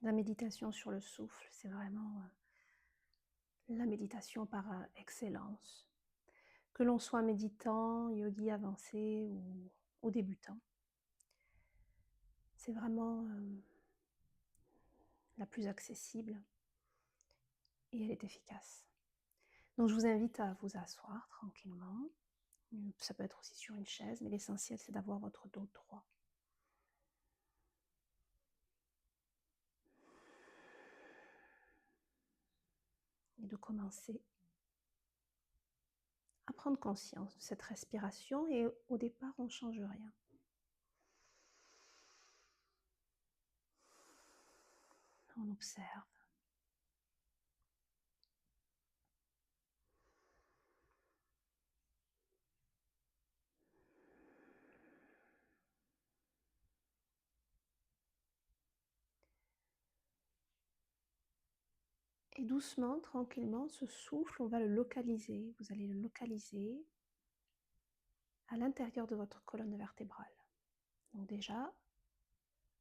La méditation sur le souffle, c'est vraiment la méditation par excellence. Que l'on soit méditant, yogi avancé ou débutant, c'est vraiment la plus accessible et elle est efficace. Donc je vous invite à vous asseoir tranquillement. Ça peut être aussi sur une chaise, mais l'essentiel c'est d'avoir votre dos droit. Et de commencer à prendre conscience de cette respiration et au départ on ne change rien. On observe. Et doucement, tranquillement, ce souffle, on va le localiser. Vous allez le localiser à l'intérieur de votre colonne vertébrale. Donc déjà,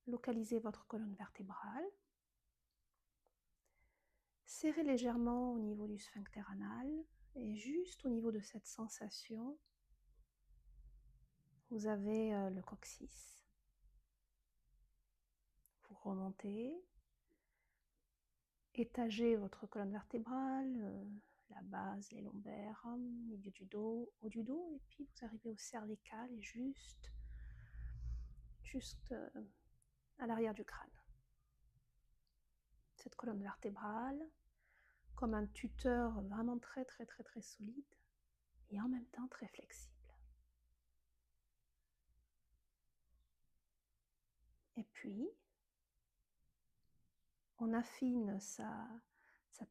localisez votre colonne vertébrale. Serrez légèrement au niveau du sphincter anal et juste au niveau de cette sensation, vous avez le coccyx. Vous remontez, étagez votre colonne vertébrale, la base, les lombaires, milieu du dos, haut du dos, et puis vous arrivez au cervical et juste à l'arrière du crâne. Cette colonne vertébrale, comme un tuteur vraiment très solide et en même temps très flexible. Et puis, on affine sa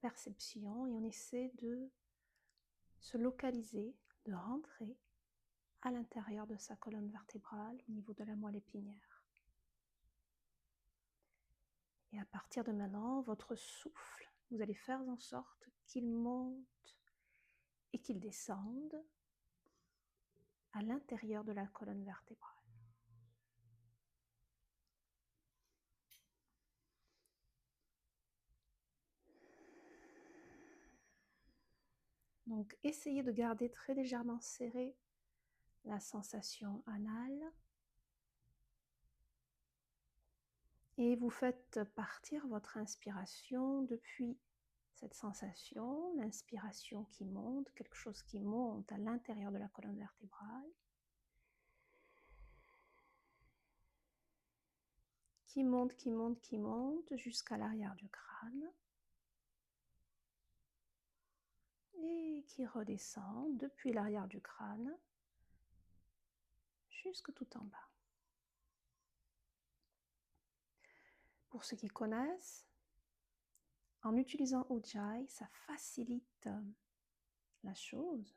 perception et on essaie de se localiser, de rentrer à l'intérieur de sa colonne vertébrale au niveau de la moelle épinière. Et à partir de maintenant, votre souffle, vous allez faire en sorte qu'il monte et qu'il descende à l'intérieur de la colonne vertébrale. Donc essayez de garder très légèrement serré la sensation anale et vous faites partir votre inspiration depuis cette sensation, l'inspiration qui monte, quelque chose qui monte à l'intérieur de la colonne vertébrale, qui monte jusqu'à l'arrière du crâne et qui redescend depuis l'arrière du crâne jusque tout en bas. Pour ceux qui connaissent, en utilisant Ujjayi, ça facilite la chose.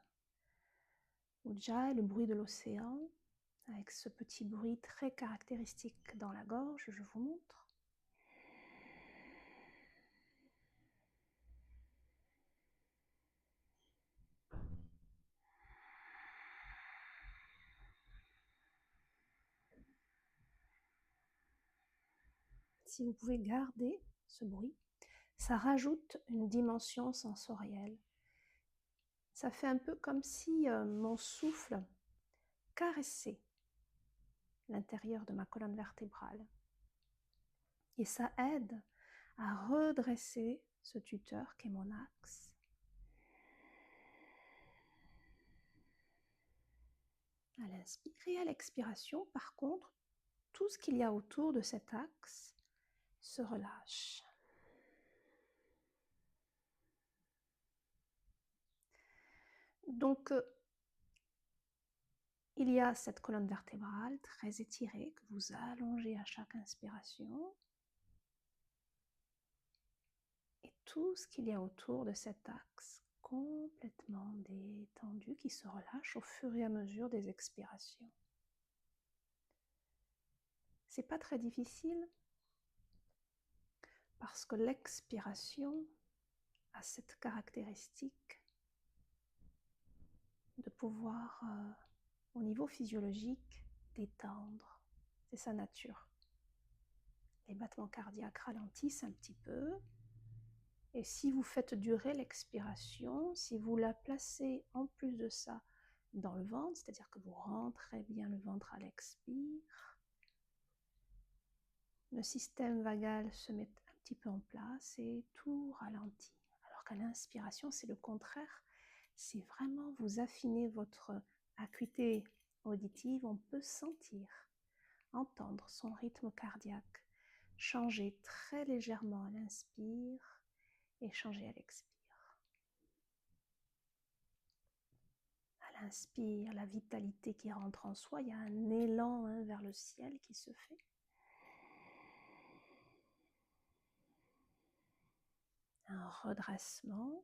Ujjayi, le bruit de l'océan, avec ce petit bruit très caractéristique dans la gorge, je vous montre. Si vous pouvez garder ce bruit, ça rajoute une dimension sensorielle. Ça fait un peu comme si mon souffle caressait l'intérieur de ma colonne vertébrale. Et ça aide à redresser ce tuteur qui est mon axe. À l'inspire et à l'expiration, par contre, tout ce qu'il y a autour de cet axe se relâche. Donc, il y a cette colonne vertébrale très étirée que vous allongez à chaque inspiration. Et tout ce qu'il y a autour de cet axe complètement détendu qui se relâche au fur et à mesure des expirations. C'est pas très difficile parce que l'expiration a cette caractéristique de pouvoir, au niveau physiologique, détendre. C'est sa nature. Les battements cardiaques ralentissent un petit peu. Et si vous faites durer l'expiration, si vous la placez en plus de ça dans le ventre, c'est-à-dire que vous rentrez bien le ventre à l'expire, le système vagal se met un petit peu en place et tout ralentit. Alors qu'à l'inspiration, c'est le contraire. Si vraiment vous affinez votre acuité auditive, on peut sentir, entendre son rythme cardiaque changer très légèrement à l'inspire et changer à l'expire. À l'inspire, la vitalité qui rentre en soi, il y a un élan vers le ciel qui se fait. Un redressement.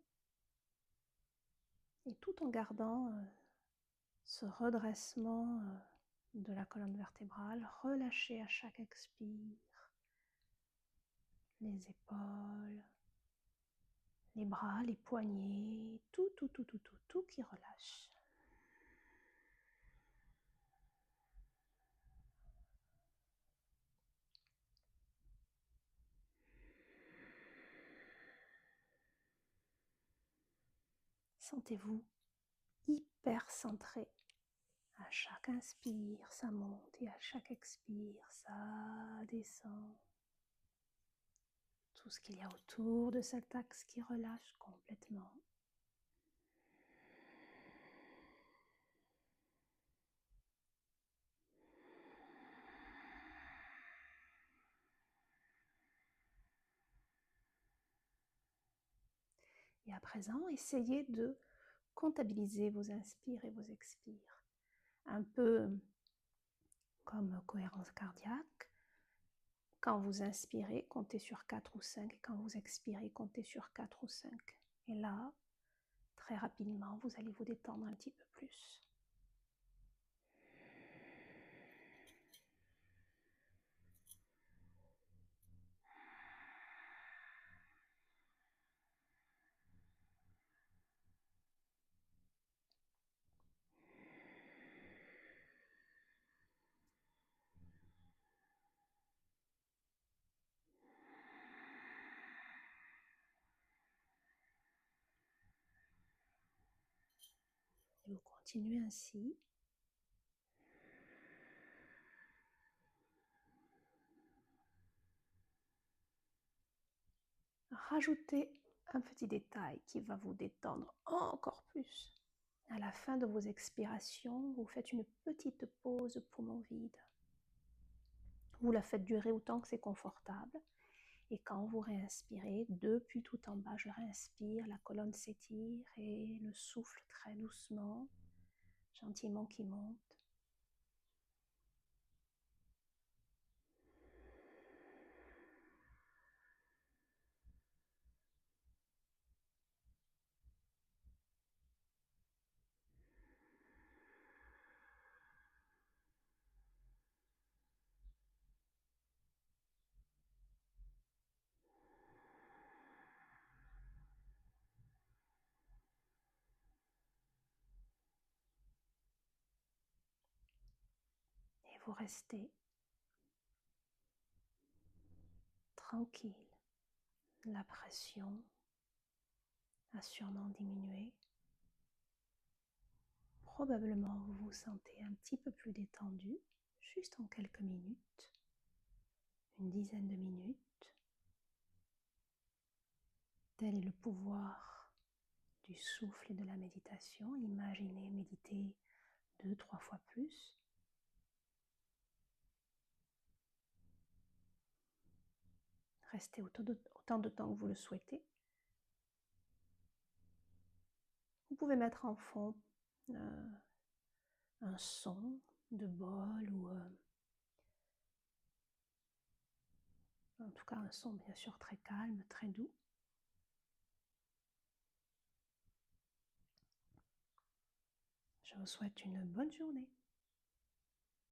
Et tout en gardant ce redressement de la colonne vertébrale, relâchez à chaque expire les épaules, les bras, les poignets, tout qui relâche. Sentez-vous hyper centré. À chaque inspire, ça monte et à chaque expire, ça descend. Tout ce qu'il y a autour de cet axe qui relâche complètement. Et à présent, essayez de comptabiliser vos inspires et vos expires. Un peu comme cohérence cardiaque. Quand vous inspirez, comptez sur 4 ou 5. Quand vous expirez, comptez sur 4 ou 5. Et là, très rapidement, vous allez vous détendre un petit peu plus. Et vous continuez ainsi. Rajoutez un petit détail qui va vous détendre encore plus. À la fin de vos expirations, vous faites une petite pause poumon vide. Vous la faites durer autant que c'est confortable. Et quand vous réinspirez, depuis tout en bas, je réinspire, la colonne s'étire et le souffle très doucement, gentiment qui monte. Et vous restez tranquille. La pression a sûrement diminué. Probablement vous vous sentez un petit peu plus détendu, juste en quelques minutes, une dizaine de minutes. Tel est le pouvoir du souffle et de la méditation. Imaginez méditer 2-3 fois plus. Restez autant de temps que vous le souhaitez. Vous pouvez mettre en fond un son de bol ou en tout cas un son bien sûr très calme, très doux. Je vous souhaite une bonne journée.